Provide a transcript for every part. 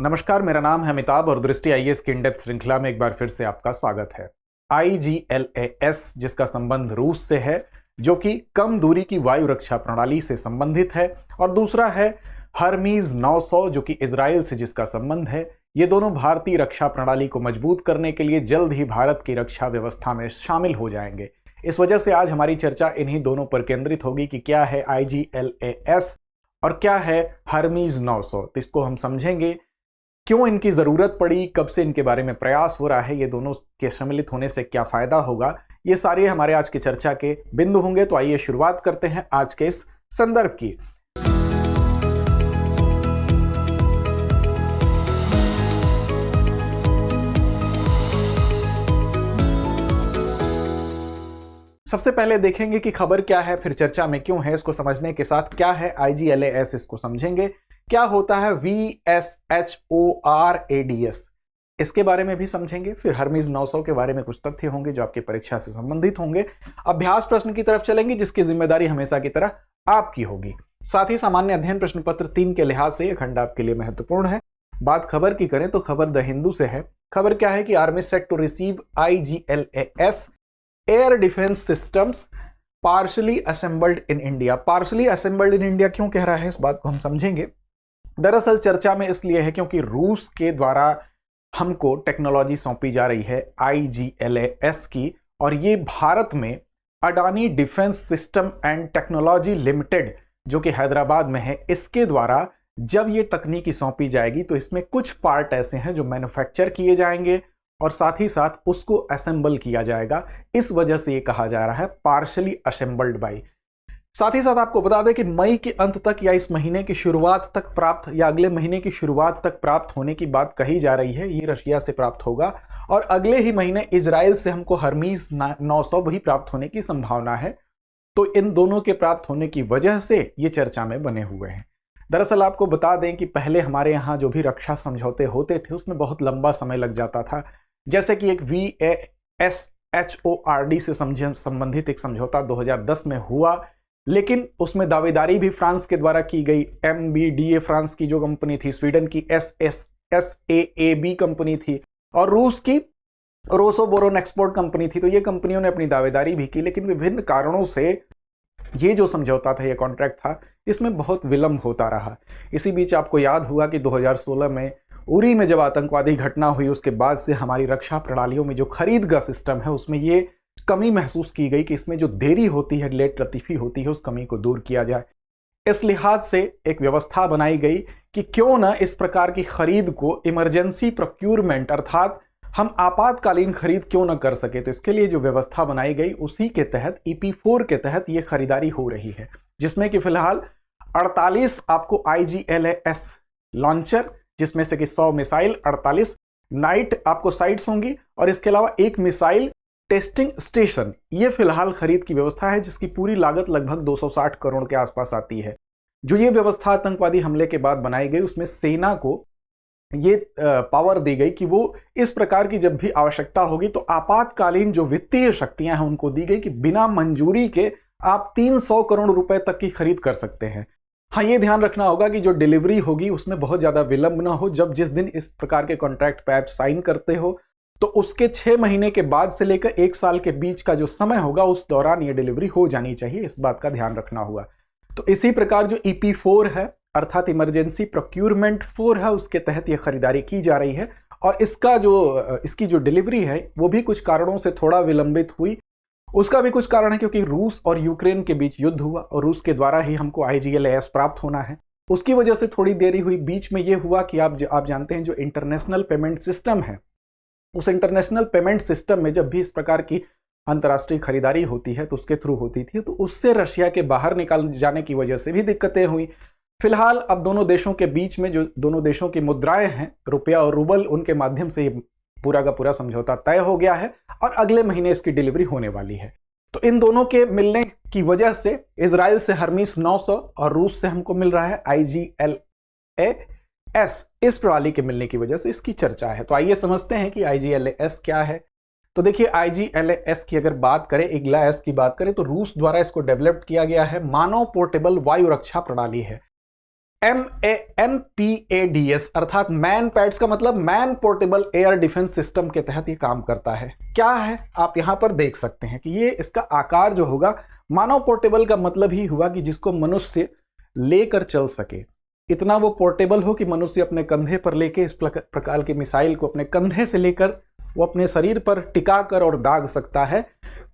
नमस्कार, मेरा नाम है अमिताभ और दृष्टि आईएएस की इन-डेप्थ श्रृंखला में एक बार फिर से आपका स्वागत है। IGLAS जिसका संबंध रूस से है, जो कि कम दूरी की वायु रक्षा प्रणाली से संबंधित है, और दूसरा है हर्मीज 900 जो कि इजराइल से जिसका संबंध है। ये दोनों भारतीय रक्षा प्रणाली को मजबूत करने के लिए जल्द ही भारत की रक्षा व्यवस्था में शामिल हो जाएंगे। इस वजह से आज हमारी चर्चा इन्हीं दोनों पर केंद्रित होगी कि क्या है IGLAS और क्या है हर्मीज 900। तो इसको हम समझेंगे, क्यों इनकी जरूरत पड़ी, कब से इनके बारे में प्रयास हो रहा है, ये दोनों के सम्मिलित होने से क्या फायदा होगा, ये सारे हमारे आज की चर्चा के बिंदु होंगे। तो आइए शुरुआत करते हैं आज के इस संदर्भ की। सबसे पहले देखेंगे कि खबर क्या है, फिर चर्चा में क्यों है। इसको समझने के साथ क्या है IGLAS इसको समझेंगे, क्या होता है VSHORADS इसके बारे में भी समझेंगे, फिर हर्मीज 900 के बारे में कुछ तथ्य होंगे जो आपकी परीक्षा से संबंधित होंगे। अभ्यास प्रश्न की तरफ चलेंगे जिसकी जिम्मेदारी हमेशा की तरह आपकी होगी। साथ ही सामान्य अध्ययन प्रश्न पत्र 3 के लिहाज से यह खंड आपके लिए महत्वपूर्ण है। बात खबर की करें तो खबर द हिंदू से है। खबर क्या है कि army set to receive IGLAS air defence systems partially assembled in India. Partially assembled in India क्यों कह रहा है, इस बात को हम समझेंगे। दरअसल चर्चा में इसलिए है क्योंकि रूस के द्वारा हमको टेक्नोलॉजी सौंपी जा रही है IGLAS की, और ये भारत में Adani defence system and technology limited जो कि हैदराबाद में है, इसके द्वारा जब ये तकनीकी सौंपी जाएगी तो इसमें कुछ पार्ट ऐसे हैं जो मैन्युफैक्चर किए जाएंगे और साथ ही साथ उसको असेंबल किया जाएगा। इस वजह से ये कहा जा रहा है पार्शली असेंबल्ड बाय। साथ ही साथ आपको बता दें कि मई के अंत तक या इस महीने की शुरुआत तक प्राप्त या अगले महीने की शुरुआत तक प्राप्त होने की बात कही जा रही है। ये रशिया से प्राप्त होगा और अगले ही महीने इजराइल से हमको हर्मीज 900 भी प्राप्त होने की संभावना है। तो इन दोनों के प्राप्त होने की वजह से ये चर्चा में बने हुए हैं। दरअसल आपको बता दें कि पहले हमारे यहाँ जो भी रक्षा समझौते होते थे उसमें बहुत लंबा समय लग जाता था। जैसे कि एक VSHORAD से संबंधित एक समझौता 2010 में हुआ, लेकिन उसमें दावेदारी भी फ्रांस के द्वारा की गई। MBDA फ्रांस की जो कंपनी थी, स्वीडन की SAAB कंपनी थी, और रूस की रोसोबोरोन एक्सपोर्ट कंपनी थी। तो ये कंपनियों ने अपनी दावेदारी भी की, लेकिन विभिन्न कारणों से ये जो समझौता था, ये कॉन्ट्रैक्ट था, इसमें बहुत विलंब होता रहा। इसी बीच आपको याद हुआ कि 2016 में उरी में जब आतंकवादी घटना हुई, उसके बाद से हमारी रक्षा प्रणालियों में जो खरीद का सिस्टम है उसमें ये कमी महसूस की गई कि इसमें जो देरी होती है, लेट लतीफी होती है, उस कमी को दूर किया जाए। इस लिहाज से एक व्यवस्था बनाई गई कि क्यों न इस प्रकार की खरीद को इमरजेंसी प्रोक्यूरमेंट अर्थात हम आपातकालीन खरीद क्यों न कर सके। तो इसके लिए जो व्यवस्था बनाई गई उसी के तहत EP4 के तहत ये खरीदारी हो रही है, जिसमें कि फिलहाल 48 आपको IGLAS लॉन्चर, जिसमें से कि 100 मिसाइल, 48 नाइट आपको साइट्स होंगी, और इसके अलावा एक मिसाइल टेस्टिंग स्टेशन, ये फिलहाल खरीद की व्यवस्था है, जिसकी पूरी लागत लगभग 260 करोड़ के आसपास आती है। जो ये व्यवस्था आतंकवादी हमले के बाद बनाई गई, उसमें सेना को ये पावर दी गई कि वो इस प्रकार की जब भी आवश्यकता होगी तो आपातकालीन जो वित्तीय शक्तियां हैं उनको दी गई कि बिना मंजूरी के आप 300 करोड़ रुपए तक की खरीद कर सकते हैं। हाँ, ये ध्यान रखना होगा कि जो डिलीवरी होगी उसमें बहुत ज्यादा विलंब ना हो। जब जिस दिन इस प्रकार के कॉन्ट्रैक्ट पे आप साइन करते हो तो उसके 6 महीने के बाद से लेकर 1 साल के बीच का जो समय होगा उस दौरान ये डिलीवरी हो जानी चाहिए। इस बात का ध्यान रखना होगा। तो इसी प्रकार जो EP4 है अर्थात इमरजेंसी प्रोक्यूरमेंट 4 है, उसके तहत ये खरीदारी की जा रही है, और इसकी जो डिलीवरी है वो भी कुछ कारणों से थोड़ा विलंबित हुई। उसका भी कुछ कारण है क्योंकि रूस और यूक्रेन के बीच युद्ध हुआ और रूस के द्वारा ही हमको IGLAS प्राप्त होना है, उसकी वजह से थोड़ी देरी हुई। बीच में ये हुआ कि आप जानते हैं जो इंटरनेशनल पेमेंट सिस्टम है, उस इंटरनेशनल पेमेंट सिस्टम में जब भी इस प्रकार की अंतर्राष्ट्रीय खरीदारी होती है तो उसके थ्रू होती थी, तो उससे रशिया के बाहर निकाल जाने की वजह से भी दिक्कतें हुई। फिलहाल अब दोनों देशों के बीच में जो दोनों देशों की मुद्राएं हैं, रुपया और रूबल, उनके माध्यम से ये पूरा का पूरा समझौता तय हो गया है और अगले महीने इसकी डिलीवरी होने वाली है। तो इन दोनों के मिलने की वजह से इजराइल से हर्मीज 900 और रूस से हमको मिल रहा है IGLAS, इस प्रणाली के मिलने की वजह से इसकी चर्चा है। तो आइए समझते हैं कि IGLAS क्या है। तो देखिए IGLAS की अगर बात करें, IGLAS की बात करें, तो रूस द्वारा इसको डेवलप किया गया है। मानव पोर्टेबल वायु रक्षा प्रणाली है। MANPADS अर्थात मैन पैड्स का मतलब man portable air defence system के तहत ये काम करता है। क्या है आप यहां पर देख सकते हैं कि ये इसका आकार जो होगा, मानव पोर्टेबल का मतलब ही हुआ कि जिसको मनुष्य लेकर चल सके, इतना वो पोर्टेबल हो कि मनुष्य अपने कंधे पर लेके इस प्रकार की मिसाइल को अपने कंधे से लेकर वो अपने शरीर पर टिका कर और दाग सकता है।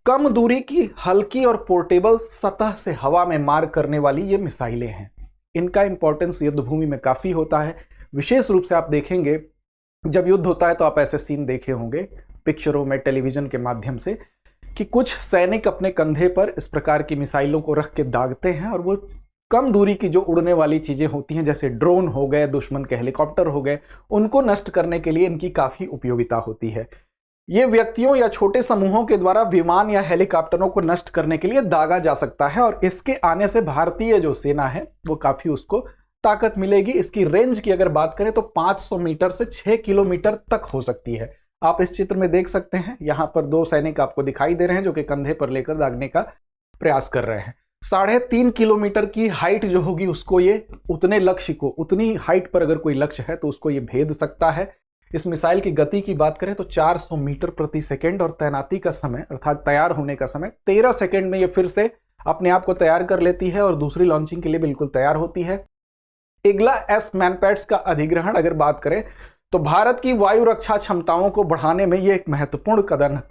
कम दूरी की हल्की और पोर्टेबल सतह से हवा में मार करने वाली ये मिसाइलें हैं। इनका इंपॉर्टेंस युद्ध भूमि में काफी होता है। विशेष रूप से आप देखेंगे जब युद्ध होता है तो आप ऐसे सीन देखे होंगे पिक्चरों में, टेलीविजन के माध्यम से, कि कुछ सैनिक अपने कंधे पर इस प्रकार की मिसाइलों को रख के दागते हैं और वो कम दूरी की जो उड़ने वाली चीजें होती हैं, जैसे ड्रोन हो गए, दुश्मन के हेलीकॉप्टर हो गए, उनको नष्ट करने के लिए इनकी काफी उपयोगिता होती है। ये व्यक्तियों या छोटे समूहों के द्वारा विमान या हेलीकॉप्टरों को नष्ट करने के लिए दागा जा सकता है और इसके आने से भारतीय जो सेना है वो काफी उसको ताकत मिलेगी। इसकी रेंज की अगर बात करें तो 500 मीटर से 6 किलोमीटर तक हो सकती है। आप इस चित्र में देख सकते हैं, यहां पर 2 सैनिक आपको दिखाई दे रहे हैं जो कि कंधे पर लेकर दागने का प्रयास कर रहे हैं। 3.5 किलोमीटर की हाइट जो होगी उसको ये उतने लक्ष्य को, उतनी हाइट पर अगर कोई लक्ष्य है तो उसको ये भेद सकता है। इस मिसाइल की गति की बात करें तो 400 मीटर प्रति सेकंड और तैनाती का समय अर्थात तैयार होने का समय 13 सेकंड में ये फिर से अपने आप को तैयार कर लेती है और दूसरी लॉन्चिंग के लिए बिल्कुल तैयार होती है। इग्ला एस मैनपैड्स का अधिग्रहण अगर बात करें तो भारत की वायु रक्षा क्षमताओं को बढ़ाने में यह एक महत्वपूर्ण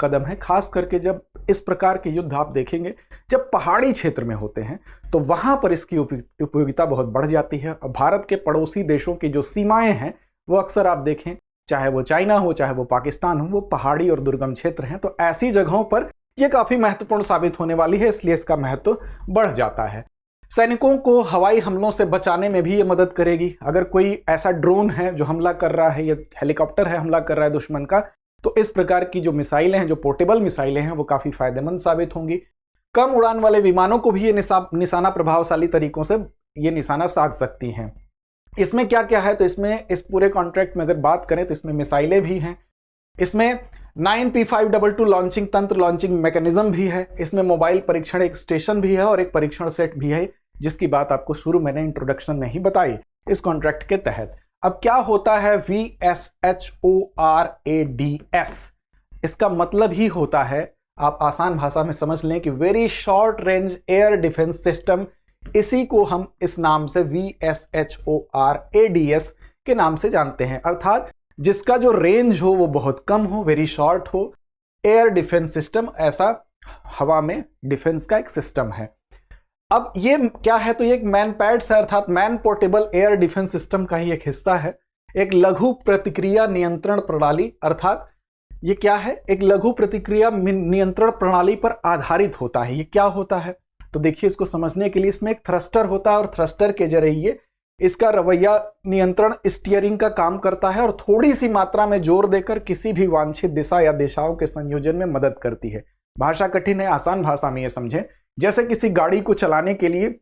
कदम है। खास करके जब इस प्रकार के युद्ध आप देखेंगे जब पहाड़ी क्षेत्र में होते हैं तो वहां पर इसकी उपयोगिता बहुत बढ़ जाती है। और भारत के पड़ोसी देशों की जो सीमाएं हैं वो अक्सर आप देखें, चाहे वो चाइना हो चाहे वो पाकिस्तान हो, वो पहाड़ी और दुर्गम क्षेत्र हैं, तो ऐसी जगहों पर यह काफी महत्वपूर्ण साबित होने वाली है, इसलिए इसका महत्व बढ़ जाता है। सैनिकों को हवाई हमलों से बचाने में भी ये मदद करेगी। अगर कोई ऐसा ड्रोन है जो हमला कर रहा है या हेलीकॉप्टर है हमला कर रहा है दुश्मन का, तो इस प्रकार की जो मिसाइलें हैं, जो पोर्टेबल मिसाइलें हैं, वो काफी फायदेमंद साबित होंगी। कम उड़ान वाले विमानों को भी ये निशाना प्रभावशाली तरीकों से ये निशाना साध सकती हैं। इसमें क्या क्या है, तो इसमें इस पूरे कॉन्ट्रैक्ट में अगर बात करें तो इसमें मिसाइलें भी हैं, इसमें 9P522 लॉन्चिंग तंत्र, लॉन्चिंग मैकेनिज्म भी है, इसमें मोबाइल परीक्षण एक स्टेशन भी है और एक परीक्षण सेट भी है, जिसकी बात आपको शुरू मैंने इंट्रोडक्शन में ही बताई इस कॉन्ट्रैक्ट के तहत। अब क्या होता है VSHORADS? इसका मतलब ही होता है, आप आसान भाषा में समझ लें कि very short range air defence system. इसी को हम इस नाम से VSHORADS के नाम से जानते हैं, अर्थात जिसका जो रेंज हो वो बहुत कम हो, वेरी शॉर्ट हो। एयर डिफेंस सिस्टम ऐसा हवा में डिफेंस का एक सिस्टम है। अब ये क्या है, तो ये एक मैनपैड्स है, अर्थात man portable air defence system का ही एक हिस्सा है। एक लघु प्रतिक्रिया नियंत्रण प्रणाली, अर्थात ये क्या है, एक लघु प्रतिक्रिया नियंत्रण प्रणाली पर आधारित होता है। ये क्या होता है, तो देखिए इसको समझने के लिए इसमें एक थ्रस्टर होता है और थ्रस्टर के जरिए इसका रवैया नियंत्रण स्टीयरिंग का काम करता है और थोड़ी सी मात्रा में जोर देकर किसी भी वांछित दिशा या दिशाओं के संयोजन में मदद करती है। भाषा कठिन है, आसान भाषा में ये समझें, जैसे किसी गाड़ी को चलाने के लिए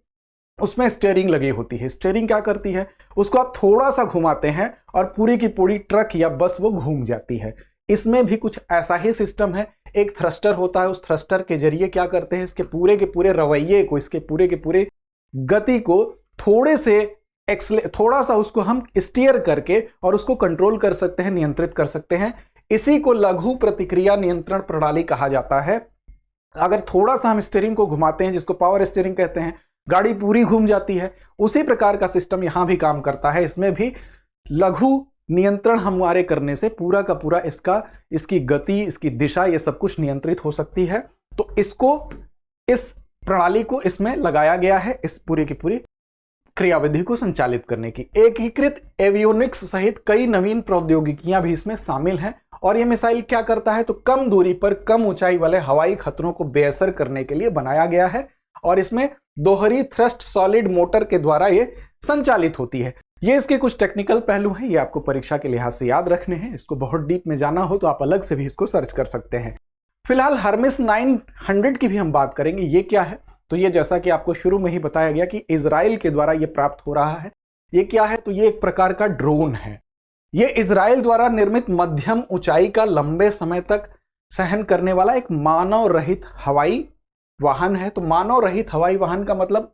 उसमें स्टीयरिंग लगी होती है। स्टीयरिंग क्या करती है, उसको आप थोड़ा सा घुमाते हैं और पूरी की पूरी ट्रक या बस वो घूम जाती है। इसमें भी कुछ ऐसा ही सिस्टम है। एक थ्रस्टर होता है, उस थ्रस्टर के जरिए क्या करते हैं, इसके पूरे के पूरे रवैये को, इसके पूरे के पूरे गति को थोड़ा सा उसको हम स्टीयर करके और उसको कंट्रोल कर सकते हैं, नियंत्रित कर सकते हैं। इसी को लघु प्रतिक्रिया नियंत्रण प्रणाली कहा जाता है। अगर थोड़ा सा हम स्टीयरिंग को घुमाते हैं, जिसको पावर स्टीयरिंग कहते हैं, गाड़ी पूरी घूम जाती है। उसी प्रकार का सिस्टम यहां भी काम करता है। इसमें भी लघु नियंत्रण हमारे करने से पूरा का पूरा इसकी गति, इसकी दिशा, ये सब कुछ नियंत्रित हो सकती है। तो इस प्रणाली को इसमें लगाया गया है, इस पूरी की पूरी क्रियाविधि को संचालित करने की। एकीकृत एवियोनिक्स सहित कई नवीन प्रौद्योगिकियां भी इसमें शामिल हैं। और यह मिसाइल क्या करता है, तो कम दूरी पर कम ऊंचाई वाले हवाई खतरों को बेअसर करने के लिए बनाया गया है और इसमें दोहरी थ्रस्ट सॉलिड मोटर के द्वारा ये संचालित होती है। ये इसके कुछ टेक्निकल पहलू हैं, ये आपको परीक्षा के लिहाज से याद रखने हैं। इसको बहुत डीप में जाना हो तो आप अलग से भी इसको सर्च कर सकते हैं। फिलहाल हर्मेस 900 की भी हम बात करेंगे। ये क्या है, तो ये जैसा कि आपको शुरू में ही बताया गया कि इजराइल के द्वारा ये प्राप्त हो रहा है। ये क्या है, तो ये एक प्रकार का ड्रोन है। ये इजराइल द्वारा निर्मित मध्यम ऊंचाई का लंबे समय तक सहन करने वाला एक मानव रहित हवाई वाहन है। तो मानव रहित हवाई वाहन का मतलब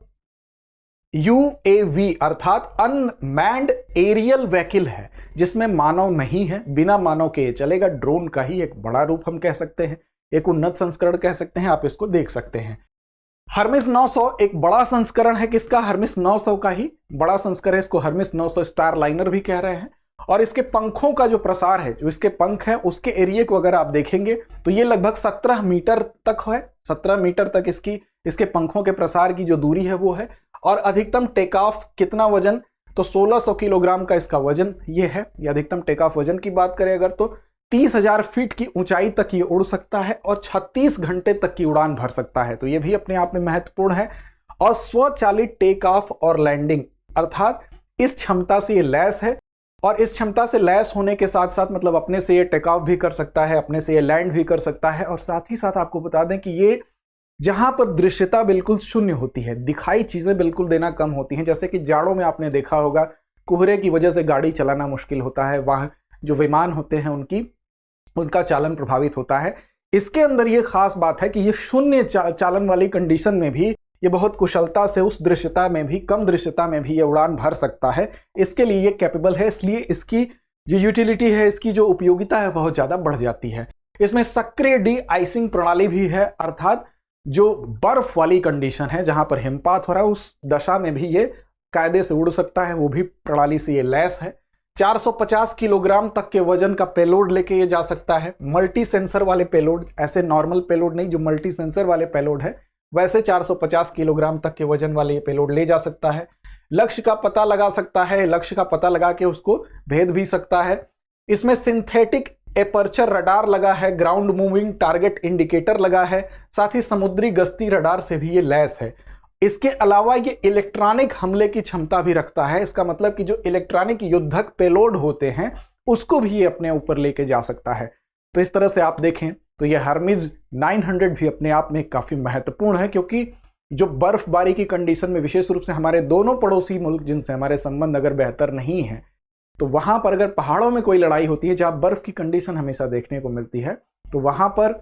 UAV अर्थात अनमैन्ड एरियल व्हीकल है, जिसमें मानव नहीं है, बिना मानव के ये चलेगा। ड्रोन का ही एक बड़ा रूप हम कह सकते हैं, एक उन्नत संस्करण कह सकते हैं, आप इसको देख सकते हैं। हर्मिस 900 एक बड़ा संस्करण है किसका? हर्मिस 900 का ही बड़ा संस्करण है। इसको हर्मिस 900 स्टार लाइनर भी कह रहे हैं। और इसके पंखों का जो प्रसार है, जो इसके पंख हैं, उसके एरिया को अगर आप देखेंगे तो ये लगभग 17 मीटर तक है। 17 मीटर तक इसके पंखों के प्रसार की जो दूरी है वो है। और अधिकतम टेक ऑफ कितना वजन? तो 1600 किलोग्राम का इसका वजन ये है। ये अधिकतम टेक ऑफ वजन की बात करें अगर, तो 30,000 फीट की ऊंचाई तक ये उड़ सकता है और 36 घंटे तक की उड़ान भर सकता है। तो ये भी अपने आप में महत्वपूर्ण है। और स्वचालित टेक ऑफ और लैंडिंग अर्थात इस क्षमता से ये लैस है। और इस क्षमता से लैस होने के साथ साथ मतलब अपने से ये टेक ऑफ भी कर सकता है, अपने से ये लैंड भी कर सकता है। और साथ ही साथ आपको बता दें कि ये जहां पर दृश्यता बिल्कुल शून्य होती है, दिखाई चीजें बिल्कुल देना कम होती हैं, जैसे कि जाड़ों में आपने देखा होगा कोहरे की वजह से गाड़ी चलाना मुश्किल होता है, वहाँ जो विमान होते हैं उनका चालन प्रभावित होता है। इसके अंदर ये खास बात है कि ये शून्य चालन वाली कंडीशन में भी ये बहुत कुशलता से उस दृश्यता में भी, कम दृश्यता में भी ये उड़ान भर सकता है। इसके लिए ये कैपेबल है, इसलिए इसकी जो यूटिलिटी है, इसकी जो उपयोगिता है बहुत ज़्यादा बढ़ जाती है। इसमें सक्रिय डी आइसिंग प्रणाली भी है, अर्थात जो बर्फ वाली कंडीशन है जहां पर हिमपात हो रहा है उस दशा में भी ये कायदे से उड़ सकता है, वो भी प्रणाली से ये लैस है। 450 किलोग्राम तक के वजन का पेलोड लेके ये जा सकता है। मल्टी सेंसर वाले पेलोड, ऐसे नॉर्मल पेलोड नहीं, जो मल्टी सेंसर वाले पेलोड है वैसे 450 किलोग्राम तक के वजन वाले ये पेलोड ले जा सकता है। लक्ष्य का पता लगा सकता है, लक्ष्य का पता लगा के उसको भेद भी सकता है। इसमें सिंथेटिक एपर्चर रडार लगा है, ग्राउंड मूविंग टारगेट इंडिकेटर लगा है, साथ ही समुद्री गश्ती रडार से भी ये लैस है। इसके अलावा ये इलेक्ट्रॉनिक हमले की क्षमता भी रखता है। इसका मतलब कि जो इलेक्ट्रॉनिक युद्धक पेलोड होते हैं उसको भी ये अपने ऊपर लेके जा सकता है। तो इस तरह से आप देखें तो ये हर्मिज 900 भी अपने आप में काफी महत्वपूर्ण है, क्योंकि जो बर्फबारी की कंडीशन में विशेष रूप से हमारे दोनों पड़ोसी मुल्क जिनसे हमारे संबंध अगर बेहतर नहीं है, तो वहां पर अगर पहाड़ों में कोई लड़ाई होती है जहां बर्फ की कंडीशन हमेशा देखने को मिलती है, तो वहां पर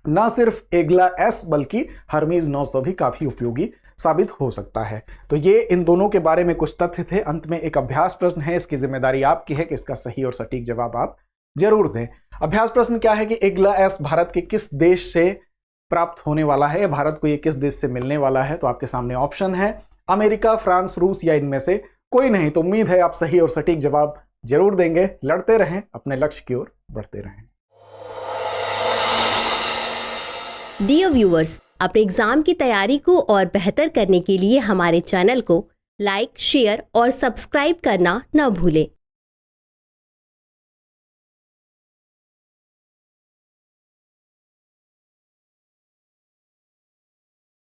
न सिर्फ एग्ला एस बल्कि हर्मिज 900 भी काफी उपयोगी साबित हो सकता है। तो ये इन दोनों के बारे में कुछ तथ्य थे। अंत में एक अभ्यास प्रश्न है, इसकी जिम्मेदारी आपकी है कि इसका सही और सटीक जवाब आप जरूर दें। अभ्यास प्रश्न क्या है कि एग्ला एस भारत के किस देश से प्राप्त होने वाला है, भारत को ये किस देश से मिलने वाला है? तो आपके सामने ऑप्शन है अमेरिका, फ्रांस, रूस या इनमें से कोई नहीं। तो उम्मीद है आप सही और सटीक जवाब जरूर देंगे। लड़ते रहें, अपने लक्ष्य की ओर बढ़ते रहें। डियर व्यूअर्स, अपने एग्जाम की तैयारी को और बेहतर करने के लिए हमारे चैनल को लाइक, शेयर और सब्सक्राइब करना न भूलें।